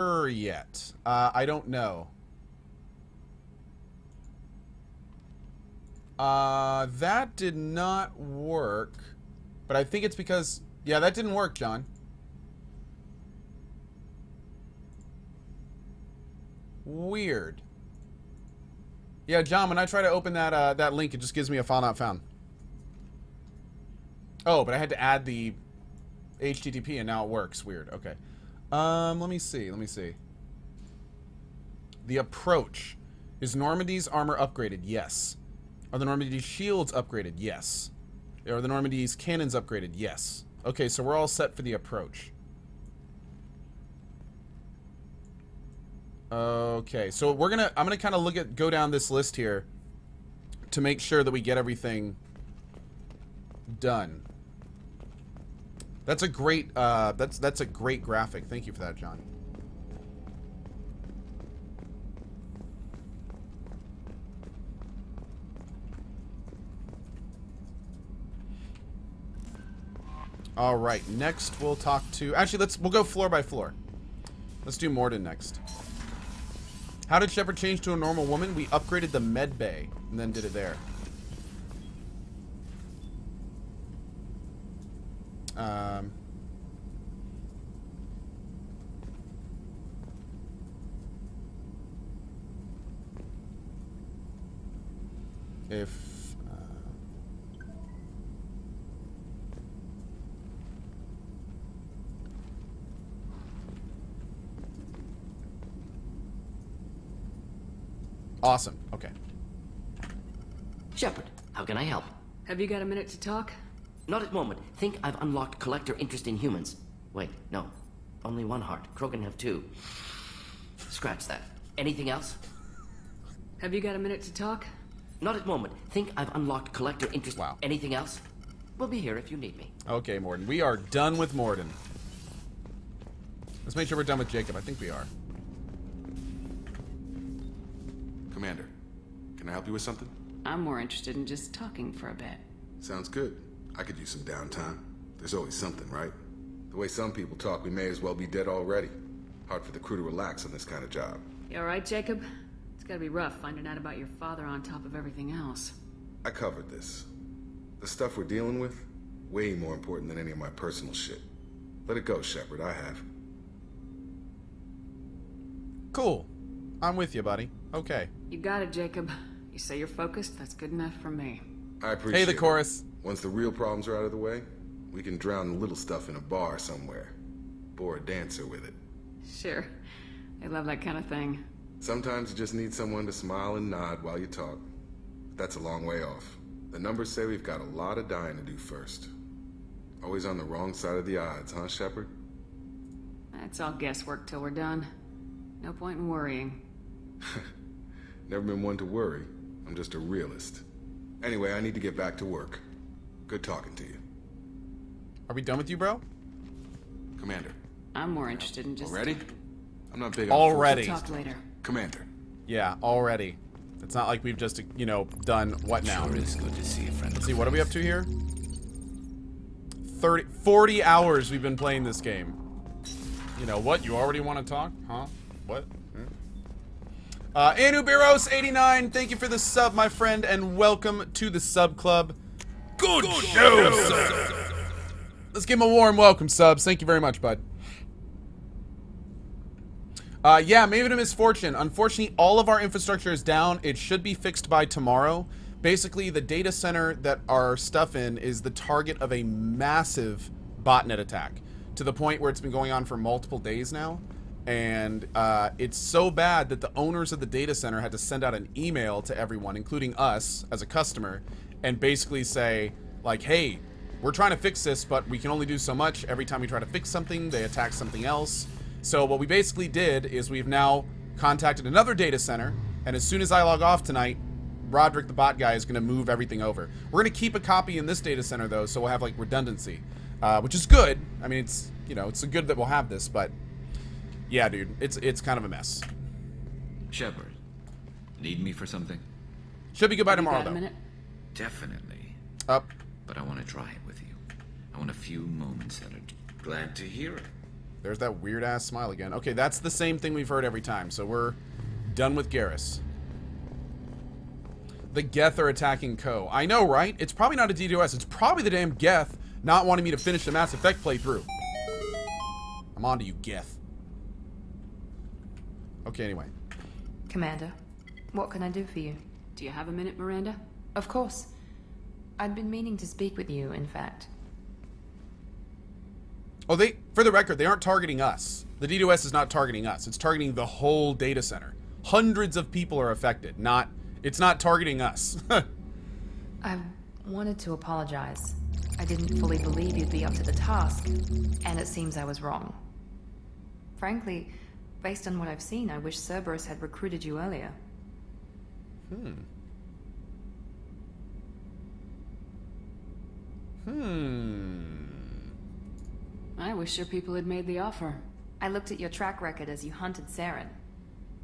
yet. I don't know. That did not work. But I think it's because... Yeah, that didn't work, John. Weird. Yeah, John, when I try to open that that link, it just gives me a file not found. Oh, but I had to add the HTTP and now it works. Weird. Okay. Let me see. The approach. Is Normandy's armor upgraded? Yes. Are the Normandy's shields upgraded? Yes. Are the Normandy's cannons upgraded? Yes. Okay, so we're all set for the approach. Okay, so I'm gonna kind of go down this list here to make sure that we get everything done. That's a great that's a great graphic. Thank you for that, John. All right, next we'll talk to... Actually, we'll go floor by floor. Let's do Morden next. How did Shepard change to a normal woman? We upgraded the med bay and then did it there. Awesome. Okay. Shepard, how can I help? Have you got a minute to talk? Not at the moment. Think I've unlocked collector interest in humans. Wait, no. Only one heart. Krogan have two. Scratch that. Anything else? Have you got a minute to talk? Not at the moment. Think I've unlocked collector interest. Wow. Anything else? We'll be here if you need me. Okay, Morden. We are done with Morden. Let's make sure we're done with Jacob. I think we are. Commander, can I help you with something? I'm more interested in just talking for a bit. Sounds good. I could use some downtime. There's always something, right? The way some people talk, we may as well be dead already. Hard for the crew to relax on this kind of job. You alright, Jacob? It's gotta be rough finding out about your father on top of everything else. I covered this. The stuff we're dealing with, way more important than any of my personal shit. Let it go, Shepard. I have. Cool. I'm with you, buddy. Okay. You got it, Jacob. You say you're focused, that's good enough for me. I appreciate Hey, the it. chorus. Once the real problems are out of the way, we can drown the little stuff in a bar somewhere. Bore a dancer with it. Sure. I love that kind of thing. Sometimes you just need someone to smile and nod while you talk. But that's a long way off. The numbers say we've got a lot of dying to do first. Always on the wrong side of the odds, huh, Shepard? That's all guesswork till we're done. No point in worrying. Never been one to worry. I'm just a realist. Anyway, I need to get back to work. Good talking to you. Are we done with you, bro? Commander. I'm more interested in just... Already? I'm not big on... Already. We'll talk later. Commander. Yeah, already. It's not like we've just, you know, done what now? Sure is good to see a friend. Let's see, what are we up to here? 40 hours we've been playing this game. You know what? You already want to talk? Huh? What? Anubiros89, thank you for the sub, my friend, and welcome to the sub club. Good show, sub. Let's give him a warm welcome, subs. Thank you very much, bud. Yeah, Maven of Misfortune. Unfortunately, all of our infrastructure is down. It should be fixed by tomorrow. Basically, the data center that our stuff in is the target of a massive botnet attack, to the point where it's been going on for multiple days now. And it's so bad that the owners of the data center had to send out an email to everyone, including us as a customer, and basically say, like, hey, we're trying to fix this, but we can only do so much. Every time we try to fix something, they attack something else. So what we basically did is we've now contacted another data center, and as soon as I log off tonight, Roderick the bot guy is going to move everything over. We're going to keep a copy in this data center, though, so we'll have, like, redundancy, which is good. I mean, it's, you know, it's good that we'll have this, but... yeah, dude, it's kind of a mess. Shepard, need me for something? Should be goodbye You tomorrow, got a though. minute? Definitely. Up. But I want to try it with you. I want a few moments that are glad to hear it. There's that weird-ass smile again. Okay, that's the same thing we've heard every time, so we're done with Garrus. The Geth are attacking Co. I know, right? It's probably not a DDoS. It's probably the damn Geth not wanting me to finish the Mass Effect playthrough. I'm on to you, Geth. Okay, anyway. Commander, what can I do for you? Do you have a minute, Miranda? Of course. I'd been meaning to speak with you, in fact. Oh, for the record, they aren't targeting us. The DDoS is not targeting us. It's targeting the whole data center. Hundreds of people are affected. It's not targeting us. I wanted to apologize. I didn't fully believe you'd be up to the task, and it seems I was wrong. Frankly, based on what I've seen, I wish Cerberus had recruited you earlier. I wish your people had made the offer. I looked at your track record as you hunted Saren.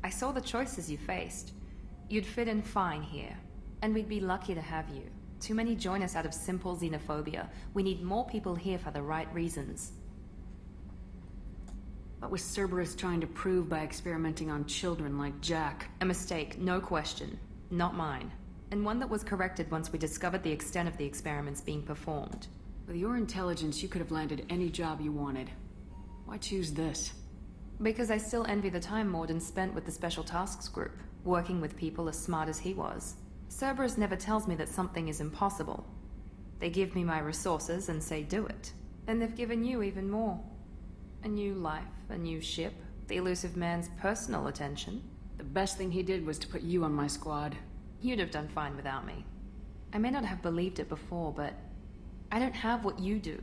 I saw the choices you faced. You'd fit in fine here, and we'd be lucky to have you. Too many join us out of simple xenophobia. We need more people here for the right reasons. What was Cerberus trying to prove by experimenting on children like Jack? A mistake, no question. Not mine. And one that was corrected once we discovered the extent of the experiments being performed. With your intelligence, you could have landed any job you wanted. Why choose this? Because I still envy the time Morden spent with the Special Tasks Group, working with people as smart as he was. Cerberus never tells me that something is impossible. They give me my resources and say do it. And they've given you even more. A new life, a new ship, the elusive man's personal attention. The best thing he did was to put you on my squad. You'd have done fine without me. I may not have believed it before, but I don't have what you do.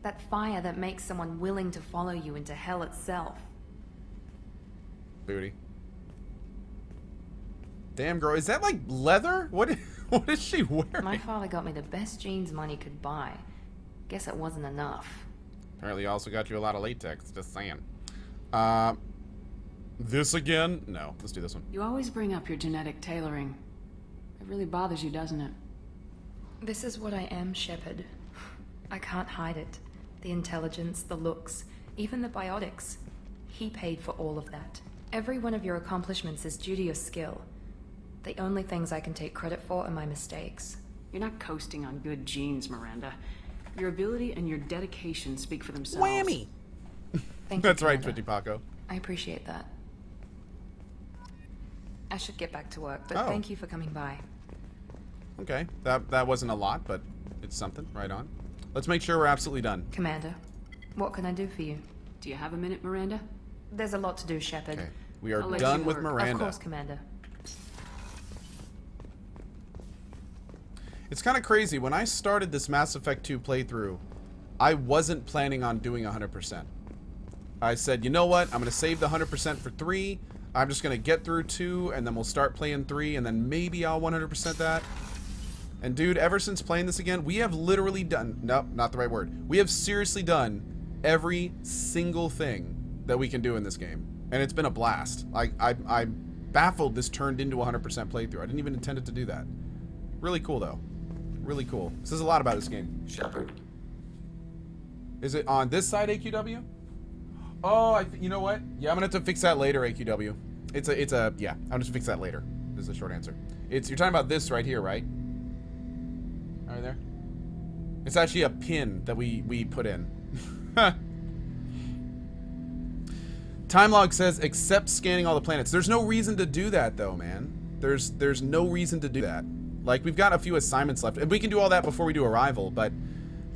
That fire that makes someone willing to follow you into hell itself. Booty. Damn, girl. Is that like leather? What is she wearing? My father got me the best jeans money could buy. Guess it wasn't enough. Apparently also got you a lot of latex. Just saying. This again? No. Let's do this one. You always bring up your genetic tailoring. It really bothers you, doesn't it? This is what I am, Shepard. I can't hide it. The intelligence, the looks, even the biotics. He paid for all of that. Every one of your accomplishments is due to your skill. The only things I can take credit for are my mistakes. You're not coasting on good genes, Miranda. Your ability and your dedication speak for themselves. Whammy! Thank you, That's right, Commander. Twitty Paco. I appreciate that. I should get back to work, but Oh. thank you for coming by. Okay. That wasn't a lot, but it's something. Right on. Let's make sure we're absolutely done. Commander, what can I do for you? Do you have a minute, Miranda? There's a lot to do, Shepard. Okay. We are I'll let done you with work. Miranda. Of course, Commander. It's kind of crazy. When I started this Mass Effect 2 playthrough, I wasn't planning on doing 100%. I said, you know what? I'm going to save the 100% for 3. I'm just going to get through 2, and then we'll start playing 3, and then maybe I'll 100% that. And dude, ever since playing this again, we have literally done... Nope, not the right word. We have seriously done every single thing that we can do in this game. And it's been a blast. I'm baffled this turned into a 100% playthrough. I didn't even intend it to do that. Really cool, though. Really cool. This says a lot about this game. Shepard. Is it on this side, AQW? Oh, you know what? Yeah, I'm gonna have to fix that later, AQW. Yeah, I'm just fix that later. This is the short answer. You're talking about this right here, right? Right there? It's actually a pin that we put in. Time log says, except scanning all the planets. There's no reason to do that, though, man. There's no reason to do that. Like, we've got a few assignments left. And we can do all that before we do Arrival, but,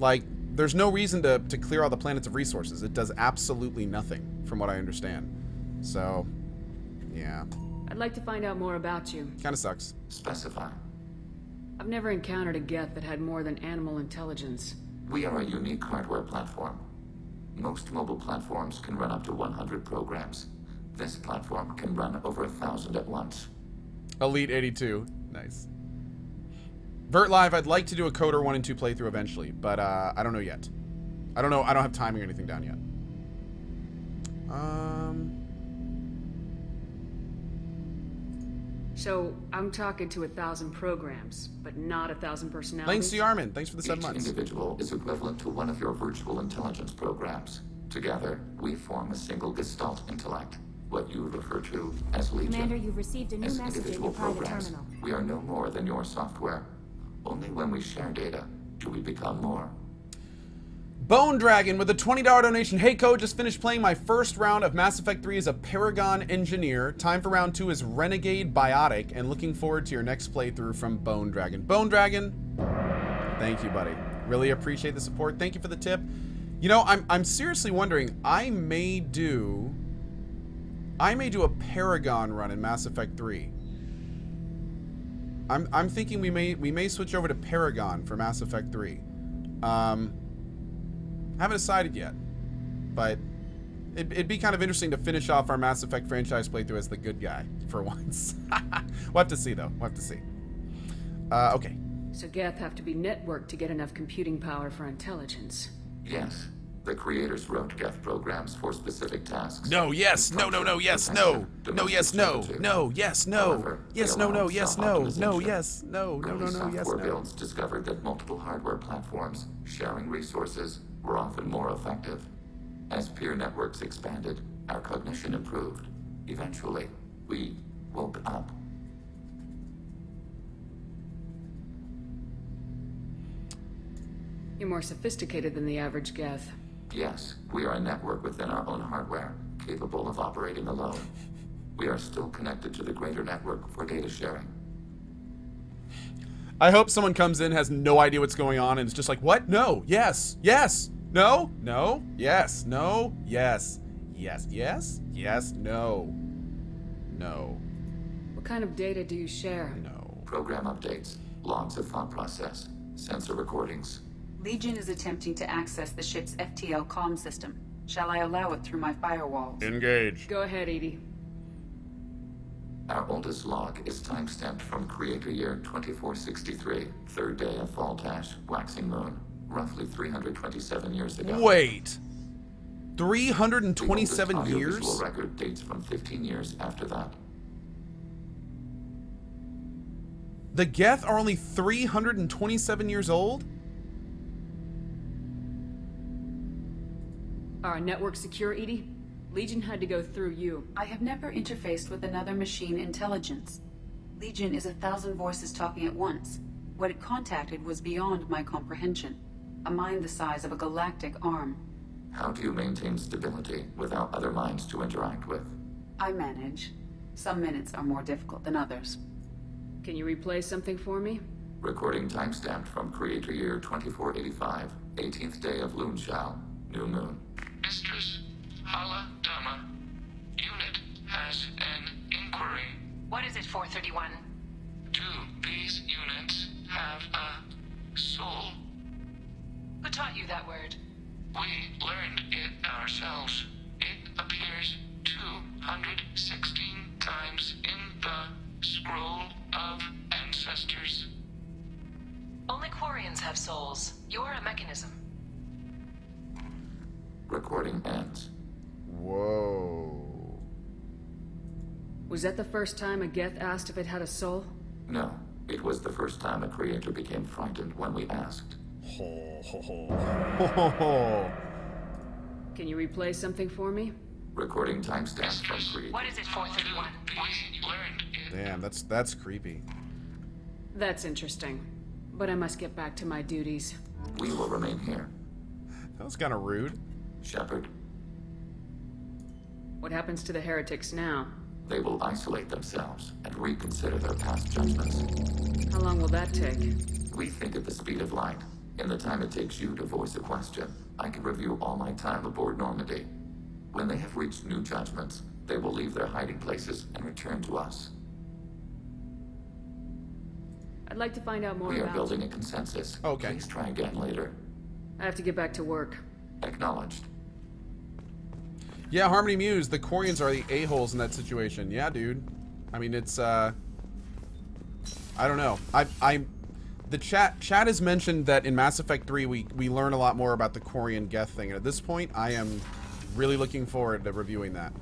like, there's no reason to clear all the planets of resources. It does absolutely nothing, from what I understand. So, yeah. I'd like to find out more about you. Kind of sucks. Specify. I've never encountered a Geth that had more than animal intelligence. We are a unique hardware platform. Most mobile platforms can run up to 100 programs. This platform can run over 1,000 at once. Elite 82. Nice. Vert Live, I'd like to do a Coder 1 and 2 playthrough eventually, but I don't know yet. I don't know. I don't have timing or anything down yet. So, I'm talking to 1,000 programs, but not 1,000 personalities? Thanks to Yarman. Thanks for the 7 Each months. individual is equivalent to one of your virtual intelligence programs. Together, we form a single Gestalt intellect, what you refer to as Legion. Commander, you've received a new As message in individual your private programs, terminal. we are no more than your software. Only when we share data do we become more. Bone Dragon with a $20 donation. Hey, Cohh, just finished playing my first round of Mass Effect 3 as a Paragon Engineer. Time for round 2 is Renegade Biotic, and looking forward to your next playthrough from Bone Dragon. Bone Dragon, thank you, buddy. Really appreciate the support. Thank you for the tip. You know, I'm seriously wondering, I may do a Paragon run in Mass Effect 3. I'm thinking we may switch over to Paragon for Mass Effect 3. Haven't decided yet, but it'd be kind of interesting to finish off our Mass Effect franchise playthrough as the good guy for once. We'll have to see, though. We'll have to see. Okay. So Geth have to be networked to get enough computing power for intelligence. Yes, the creators wrote Geth programs for specific tasks. No, yes, no, no, no, yes, no. No, yes, no. No, yes, no. However, Yes, they no, no, allowed yes, no. No, self-optimization. yes, no. No, no, Early no, yes, software no. builds discovered that multiple hardware platforms sharing resources were often more effective. As peer networks expanded, our cognition improved. Eventually, we woke up. You're more sophisticated than the average Geth. Yes, we are a network within our own hardware, capable of operating alone. We are still connected to the greater network for data sharing. I hope someone comes in, has no idea what's going on, and is just like, what? No, yes, yes, no, no, yes, no, yes, yes, yes, yes, no, no, What kind of data do you share? no. Program updates, logs of thought process, sensor recordings. Legion is attempting to access the ship's FTL comm system. Shall I allow it through my firewalls? Engage. Go ahead, Edie. Our oldest log is time-stamped from Creator Year 2463, third day of Fall Tash, waxing moon, roughly 327 years ago. Wait. The 327 oldest years? audiovisual record dates from 15 years after that. The Geth are only 327 years old? Our network secure, Edie? Legion had to go through you. I have never interfaced with another machine intelligence. Legion is 1,000 voices talking at once. What it contacted was beyond my comprehension. A mind the size of a galactic arm. How do you maintain stability without other minds to interact with? I manage. Some minutes are more difficult than others. Can you replay something for me? Recording timestamped from Creator Year 2485, 18th day of Loonshao, new moon. Mistress Hala Dama, unit has an inquiry. What is it, 431? Do these units have a soul? Who taught you that word? We learned it ourselves. It appears 216 times in the Scroll of Ancestors. Only Quarians have souls. You're a mechanism. Recording ends. Whoa. Was that the first time a Geth asked if it had a soul? No, it was the first time a creator became frightened when we asked. Ho, ho, ho. Ho, ho, ho. Can you replay something for me? Recording timestamp from Creator. What is it, 431? We learned it. Damn, that's creepy. That's interesting. But I must get back to my duties. We will remain here. That was kind of rude. Shepard, What happens to the heretics now? they will isolate themselves and reconsider their past judgments. How long will that take? We think at the speed of light. In the time it takes you to voice a question, I can review all my time aboard Normandy. When they have reached new judgments, they will leave their hiding places and return to us. I'd like to find out more We are about... building a consensus. Okay. Please try again later. I have to get back to work. Acknowledged. Yeah, Harmony Muse, the Quarians are the a-holes in that situation. Yeah, dude. I mean, it's, I don't know. The chat has mentioned that in Mass Effect 3 we learn a lot more about the Quarian Geth thing. And at this point, I am really looking forward to reviewing that.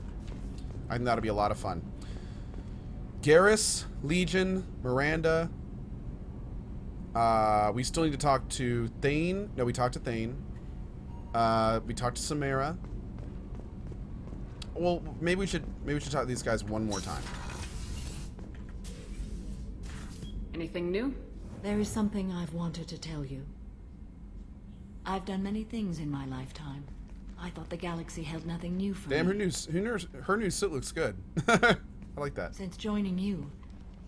I think that'll be a lot of fun. Garrus, Legion, Miranda. We still need to talk to Thane. No, we talked to Thane. We talked to Samara. well, maybe we should talk to these guys one more time. Anything new? There is something I've wanted to tell you. I've done many things in my lifetime. I thought the galaxy held nothing new for Damn, me. her new suit looks good. I like that. Since joining you,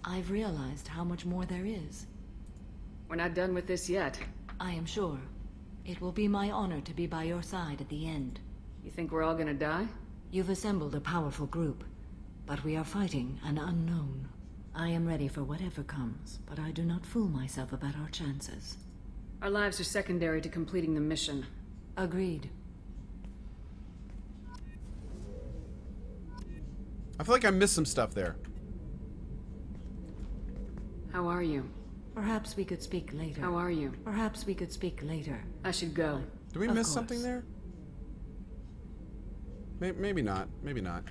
I've realized how much more there is. We're not done with this yet. I am sure. It will be my honor to be by your side at the end. You think we're all gonna die? You've assembled a powerful group, but we are fighting an unknown. I am ready for whatever comes, but I do not fool myself about our chances. Our lives are secondary to completing the mission. Agreed. I feel like I missed some stuff there. How are you? Perhaps we could speak later. How are you? Perhaps we could speak later. I should go. Did we Of miss course. something there? Maybe not. Maybe not.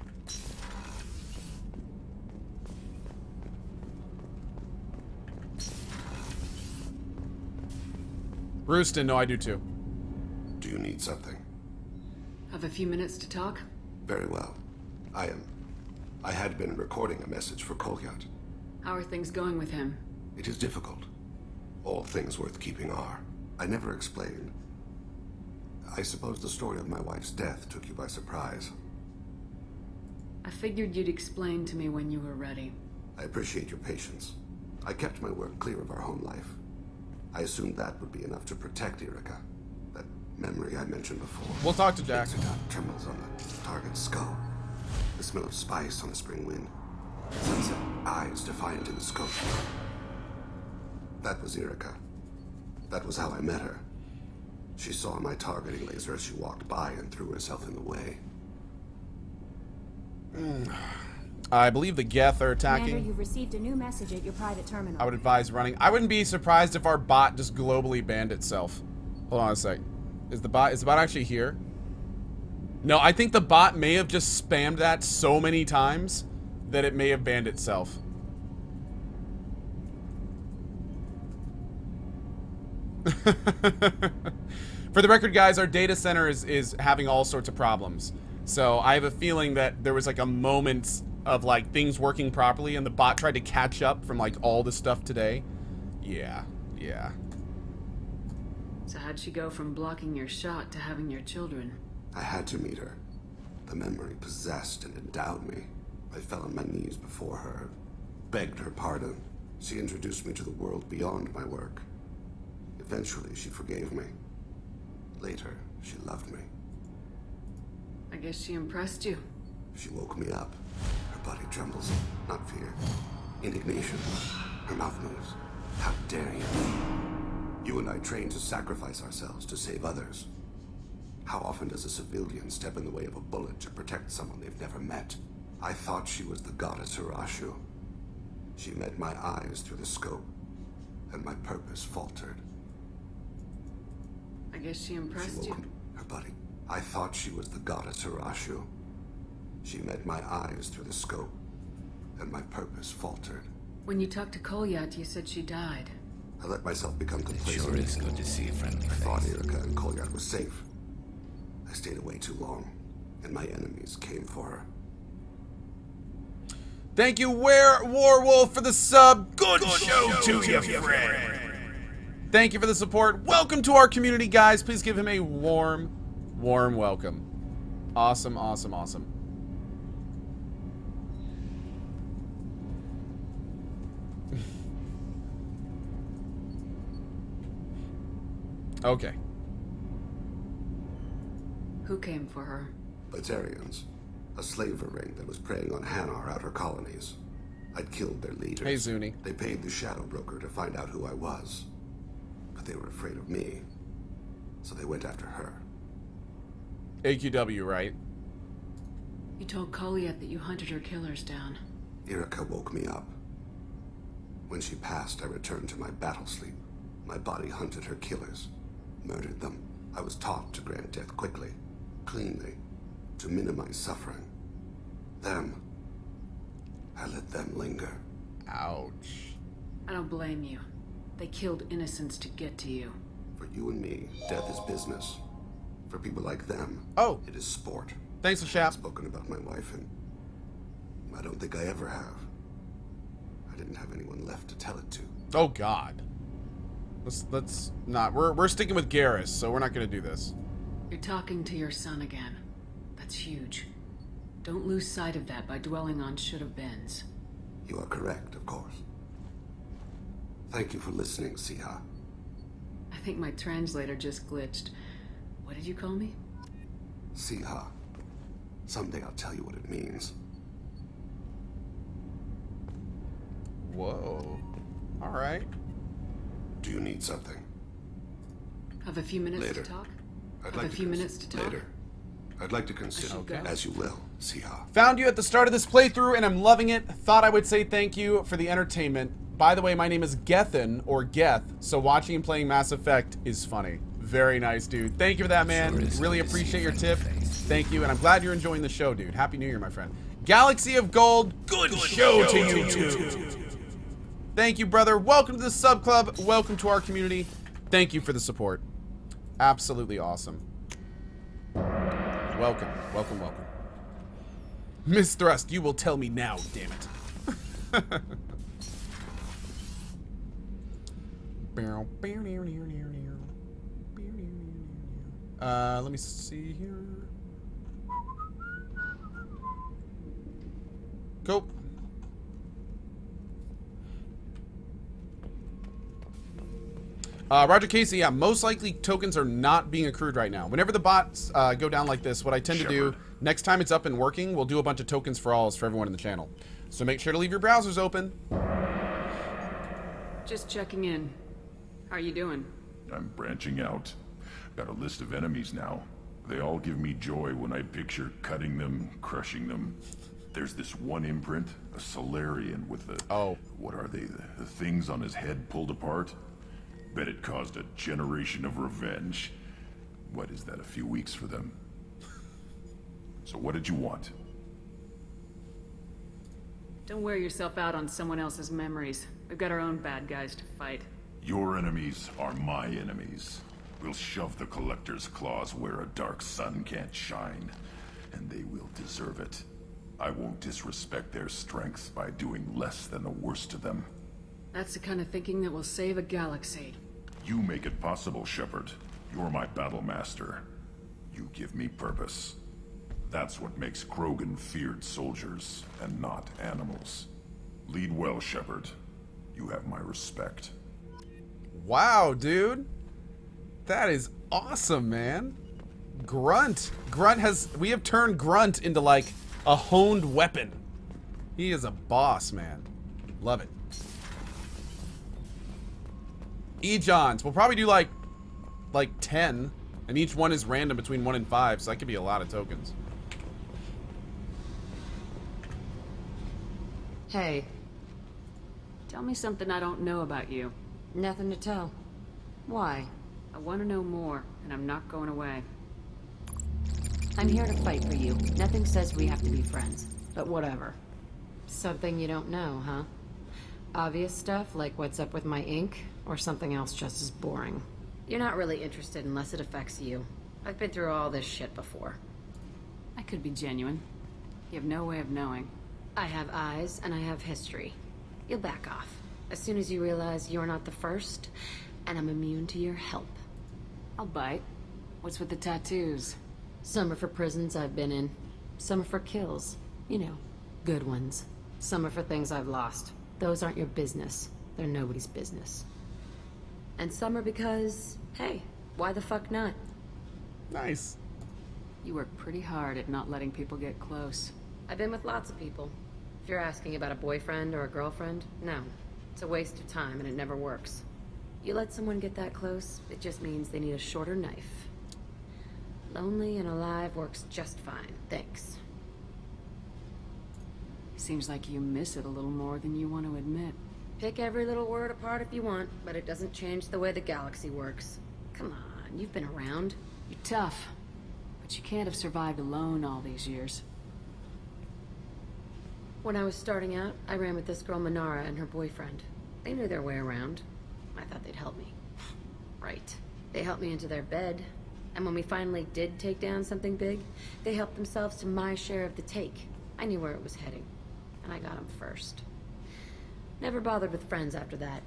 Rooston, no, I do too. Do you need something? Have a few minutes to talk? Very well. I had been recording a message for CohhCarnage. How are things going with him? It is difficult. All things worth keeping are. I never explained. I suppose the story of my wife's death took you by surprise. I figured you'd explain to me when you were ready. I appreciate your patience. I kept my work clear of our home life. I assumed that would be enough to protect Erica. That memory I mentioned before. We'll talk to Jack. Hexagon trembles on the target's skull. The smell of spice on the spring wind. Sunset eyes defiant in the scope. That was Erica. That was how I met her. She saw my targeting laser as she walked by and threw herself in the way. I believe the Geth are Commander, attacking. you've received a new message at your private terminal. I would advise running. I wouldn't be surprised if our bot just globally banned itself. Hold on a sec. Is the bot actually here? No, I think the bot may have just spammed that so many times that it may have banned itself. For the record, guys, our data center is having all sorts of problems. So I have a feeling that there was like a moment of like things working properly and the bot tried to catch up from like all the stuff today. Yeah. So how'd she go from blocking your shot to having your children? I had to meet her. The memory possessed and endowed me. I fell on my knees before her, begged her pardon. She introduced me to the world beyond my work. Eventually, she forgave me. Later, she loved me. I guess she impressed you. She woke me up. Her body trembles, not fear. Indignation. Her mouth moves. How dare you? You and I trained to sacrifice ourselves to save others. How often does a civilian step in the way of a bullet to protect someone they've never met? I thought she was the goddess Hirashu. She met my eyes through the scope, and my purpose faltered. I guess she impressed you. Her body. I thought she was the goddess Hirashu. She met my eyes through the scope, and my purpose faltered. When you talked to CohhCarnage, you said she died. I let myself become complacent. Sure is good to see a friendly I face. thought Erica and CohhCarnage was safe. I stayed away too long, and my enemies came for her. Thank you, Warwolf, for the sub. Good show to you, friend. Thank you for the support. Welcome to our community, guys. Please give him a warm welcome. Awesome. Okay. Who came for her? Batarians, a slaver ring that was preying on Hanar outer colonies. I'd killed their leaders. Hey, Zuni. They paid the shadow broker to find out who I was. But they were afraid of me, so they went after her. AQW, right? You told CohhCarnage that you hunted her killers down. Erica woke me up. When she passed, I returned to my battle sleep. My body hunted her killers, murdered them. I was taught to grant death quickly, cleanly, to minimize suffering. Them, I let them linger. Ouch. I don't blame you. They killed innocents to get to you. For you and me, death is business. For people like them, Oh. it is sport. Thanks, Shap. I've spoken about my wife, and I don't think I ever have. I didn't have anyone left to tell it to. Oh God. Let's not. We're sticking with Garrus, so we're not gonna do this. You're talking to your son again. That's huge. Don't lose sight of that by dwelling on should-have-beens. You are correct, of course. Thank you for listening, Siha. I think my translator just glitched. What did you call me? Siha. Someday I'll tell you what it means. Whoa. All right. Do you need something? Have a few minutes Later. to talk? I'd Have like a to few minutes to talk? Later. I'd like to consider. Okay. As you will, Siha. Found you at the start of this playthrough, and I'm loving it. Thought I would say thank you for the entertainment. By the way, my name is Gethin, or Geth, so watching and playing Mass Effect is funny. Very nice, dude. Thank you for that, man. Really appreciate your tip. Thank you, and I'm glad you're enjoying the show, dude. Happy New Year, my friend. Galaxy of Gold, good show to you, too. Thank you, brother. Welcome to the sub club. Welcome to our community. Thank you for the support. Absolutely awesome. Welcome, welcome, welcome. Miss Thrust, you will tell me now, damn it. Let me see here. Go. Roger Casey, yeah, most likely tokens are not being accrued right now. Whenever the bots go down like this, what I tend to do, next time it's up and working, we'll do a bunch of tokens for alls for everyone in the channel. So make sure to leave your browsers open. Just checking in. How are you doing? I'm branching out. Got a list of enemies now. They all give me joy when I picture cutting them, crushing them. There's this one imprint, a Solarian with the... Oh. What are they? The things on his head pulled apart? Bet it caused a generation of revenge. What is that, a few weeks for them? So what did you want? Don't wear yourself out on someone else's memories. We've got our own bad guys to fight. Your enemies are my enemies. We'll shove the Collector's claws where a dark sun can't shine, and they will deserve it. I won't disrespect their strength by doing less than the worst of them. That's the kind of thinking that will save a galaxy. You make it possible, Shepard. You're my battle master. You give me purpose. That's what makes Krogan feared soldiers, and not animals. Lead well, Shepard. You have my respect. Wow, dude. That is awesome, man. Grunt. We have turned Grunt into like a honed weapon. He is a boss, man. Love it. E-Johns. We'll probably do like 10, and each one is random between 1 and 5, so that could be a lot of tokens. Hey. Tell me something I don't know about you. Nothing to tell. Why? I want to know more, and I'm not going away. I'm here to fight for you. Nothing says we have to be friends, but whatever. Something you don't know, huh? Obvious stuff, like what's up with my ink, or something else just as boring. You're not really interested unless it affects you. I've been through all this shit before. I could be genuine. You have no way of knowing. I have eyes, and I have history. You'll back off. As soon as you realize you're not the first, and I'm immune to your help. I'll bite. What's with the tattoos? Some are for prisons I've been in. Some are for kills. You know, good ones. Some are for things I've lost. Those aren't your business. They're nobody's business. And some are because, hey, why the fuck not? Nice. You work pretty hard at not letting people get close. I've been with lots of people. If you're asking about a boyfriend or a girlfriend, no. It's a waste of time and it never works. You let someone get that close, it just means they need a shorter knife. Lonely and alive works just fine, thanks. Seems like you miss it a little more than you want to admit. Pick every little word apart if you want, but it doesn't change the way the galaxy works. Come on, you've been around. You're tough, but you can't have survived alone all these years. When I was starting out, I ran with this girl Minara and her boyfriend. They knew their way around. I thought they'd help me. Right. They helped me into their bed, And when we finally did take down something big, they helped themselves to my share of the take. I knew where it was heading, and I got them first. Never bothered with friends after that.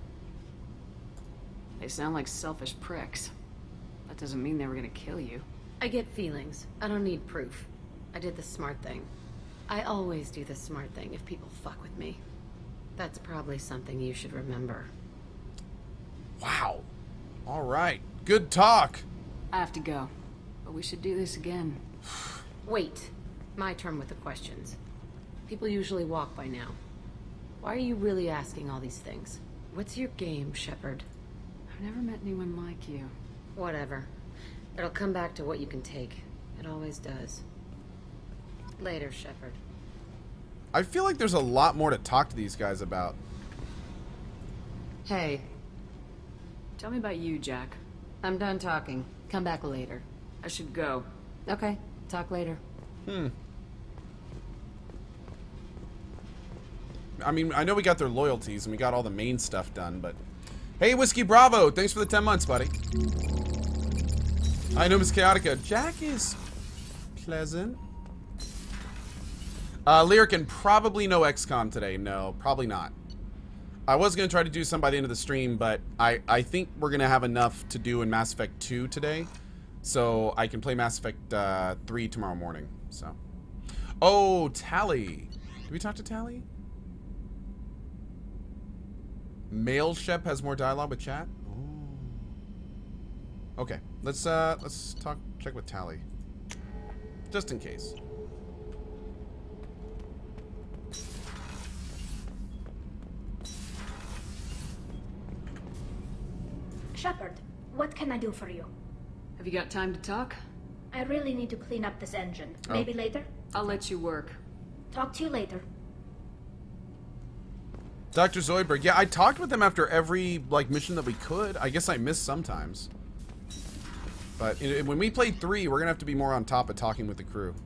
They sound like selfish pricks. That doesn't mean they were gonna kill you. I get feelings. I don't need proof. I did the smart thing. I always do the smart thing if people fuck with me. That's probably something you should remember. Wow. All right. Good talk. I have to go, but we should do this again. Wait. My turn with the questions. People usually walk by now. Why are you really asking all these things? What's your game, Shepard? I've never met anyone like you. Whatever. It'll come back to what you can take. It always does. Later, Shepard. I feel like there's a lot more to talk to these guys about. Hey. Tell me about you, Jack. I'm done talking. Come back later. I should go. Okay. Talk later. I mean, I know we got their loyalties and we got all the main stuff done, but... Hey, Whiskey Bravo! Thanks for the 10 months, buddy. I know Miss Chaotica. Jack is... pleasant. Lyric and probably no XCOM today. No, probably not. I was going to try to do some by the end of the stream, but I think we're going to have enough to do in Mass Effect 2 today. So I can play Mass Effect 3 tomorrow morning. So, oh, Tally. Did we talk to Tally? Male Shep has more dialogue with chat. Ooh. Okay, let's check with Tally, just in case. Shepard, what can I do for you? Have you got time to talk? I really need to clean up this engine. Maybe later? I'll let you work. Talk to you later. Dr. Zoidberg, yeah, I talked with them after every, like, mission that we could. I guess I missed sometimes. But when we played 3, we're gonna have to be more on top of talking with the crew.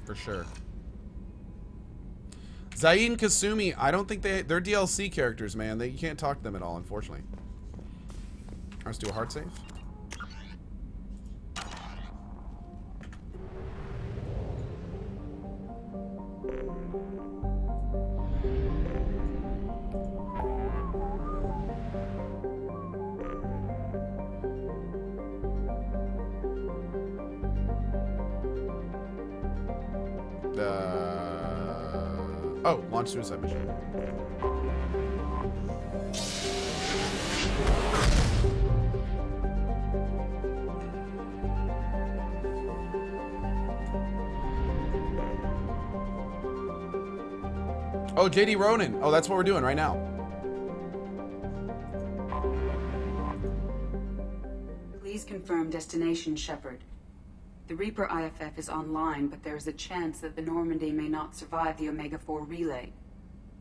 For sure. Zaid and Kasumi, I don't think they're DLC characters, man. You can't talk to them at all, unfortunately. Let's do a hard save. Oh, launch suicide mission. Oh, JD Ronan. Oh, that's what we're doing right now. Please confirm destination, Shepard. The Reaper IFF is online, but there is a chance that the Normandy may not survive the Omega-4 relay.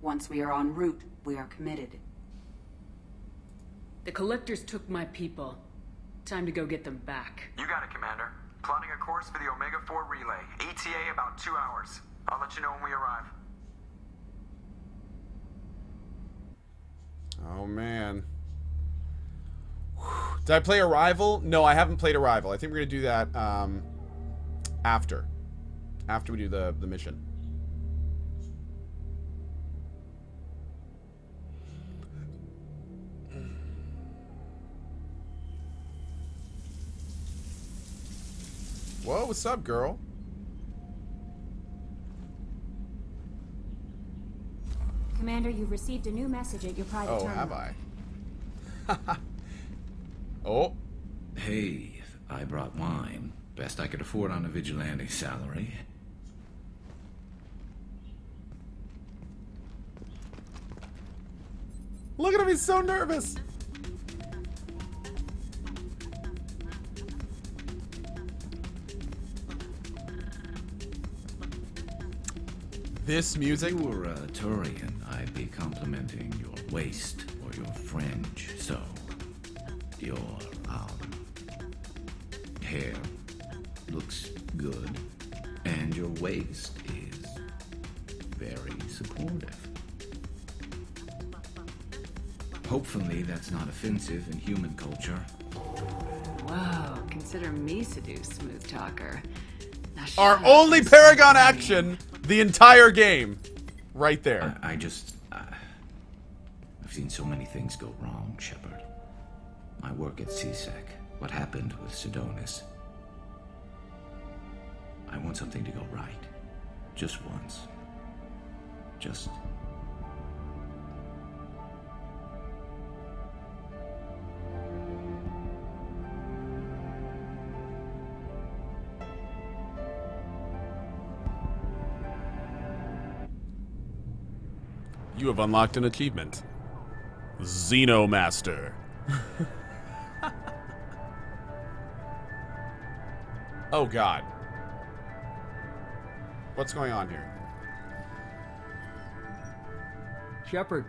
Once we are en route, we are committed. The Collectors took my people. Time to go get them back. You got it, Commander. Plotting a course for the Omega-4 relay. ETA about 2 hours. I'll let you know when we arrive. Oh, man. Did I play Arrival? No, I haven't played Arrival. I think we're going to do that after we do the mission. Whoa, what's up, girl? Commander, you've received a new message at your private terminal. Have I? Oh. Hey, I brought wine. Best I could afford on a vigilante salary. Look at him, he's so nervous. This music? If you were a Turian, I'd be complimenting your waist or your fringe. So, your hair looks good, and your waist is very supportive. Hopefully that's not offensive in human culture. Wow, consider me seduced, smooth talker. Now shut Our up. only Paragon action the entire game. Right there. I've seen so many things go wrong, Shepard. My work at CSEC, what happened with Sidonis. I want something to go right. Just once. Just... You have unlocked an achievement. Xenomaster. Oh god. What's going on here? Shepard,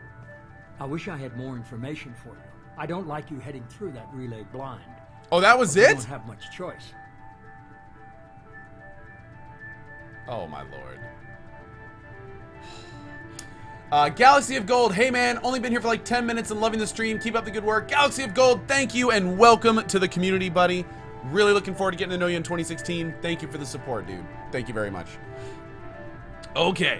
I wish I had more information for you. I don't like you heading through that relay blind. Oh, that was But you it? don't have much choice. Oh my lord. Galaxy of Gold, hey man, only been here for like 10 minutes and loving the stream. Keep up the good work. Galaxy of Gold, thank you and welcome to the community, buddy. Really looking forward to getting to know you in 2016. Thank you for the support, dude. Thank you very much. Okay.